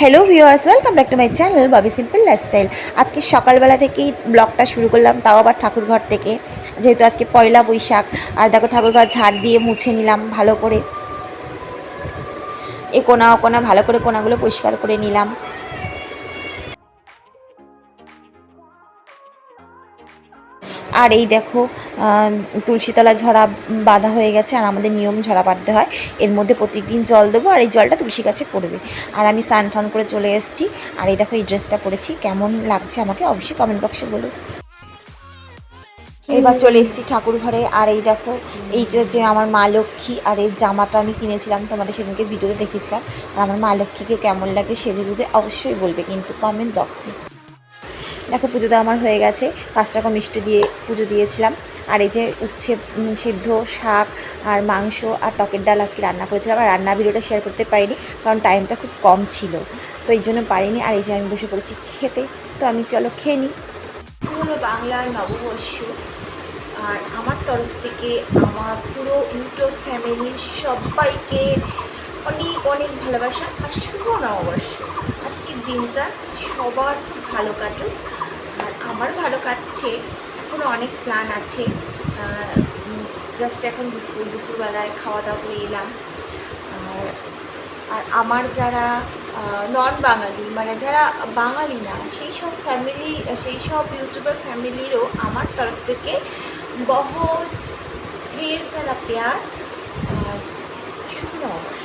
Hello viewers, welcome back to my channel Bobby simple lifestyle. আজকে সকালবেলা থেকেই ব্লগটা শুরু করলাম, তাও আবার ঠাকুরঘর থেকে, যেহেতু আজকে পয়লা বৈশাখ। আর দেখো ঠাকুরঘর ঝাড় দিয়ে মুছে নিলাম ভালো করে, এই কোনা ও কোনা ভালো করে কোনাগুলো পরিষ্কার করে নিলাম। আর এই দেখো তুলসীতলা ঝরা বাঁধা হয়ে গেছে, আর আমাদের নিয়ম ঝরা বাঁধতে হয়, এর মধ্যে প্রত্যেকদিন জল দেবো, আর এই জলটা তুলসী গাছে পড়বে। আর আমি স্নান টান করে চলে এসেছি। আর এই দেখো এই ড্রেসটা পরেছি, কেমন লাগছে আমাকে অবশ্যই কমেন্ট বক্সে বলো। এবার চলে এসেছি ঠাকুর ঘরে। আর এই দেখো এই যে আমার মা লক্ষ্মী, আর এই জামাটা আমি কিনেছিলাম, তোমাদের সেদিনকে ভিডিওতে দেখিয়েছিলাম। আর আমার মা লক্ষ্মীকে কেমন লাগছে সেজে গুজে অবশ্যই বলবে কিন্তু কমেন্ট বক্সে। দেখো পুজো দেওয়া আমার হয়ে গেছে, 5 টাকা মিষ্টি দিয়ে পুজো দিয়েছিলাম। আর এই যে উচ্ছে সিদ্ধ, শাক আর মাংস আর টকের ডাল আজকে রান্না করেছিলাম। আর রান্না ভিডিওটা শেয়ার করতে পারিনি, কারণ টাইমটা খুব কম ছিল, তো এই জন্য পারিনি। আর এই যে আমি বসে পড়েছি খেতে, তো আমি চলো খেয়ে নিই। হলো বাংলার নববর্ষ, আর আমার তরফ থেকে আমার পুরো ইউটিউব ফ্যামিলির সবাইকে অনেক অনেক ভালোবাসা আর শুভ নববর্ষ। আজকের দিনটা সবার খুব ভালো কাটুক, আর আমার ভালো কাটছে। এখনও অনেক প্ল্যান আছে, জাস্ট এখন দুপুরবেলায় খাওয়া দাওয়া করে এলাম। আর আর আমার যারা নন বাঙালি, মানে যারা বাঙালি না, সেই সব ফ্যামিলি, সেই সব ইউটিউবার ফ্যামিলিরও আমার তরফ থেকে बहुत ढेर सारा प्यार और शुभ नववर्ष।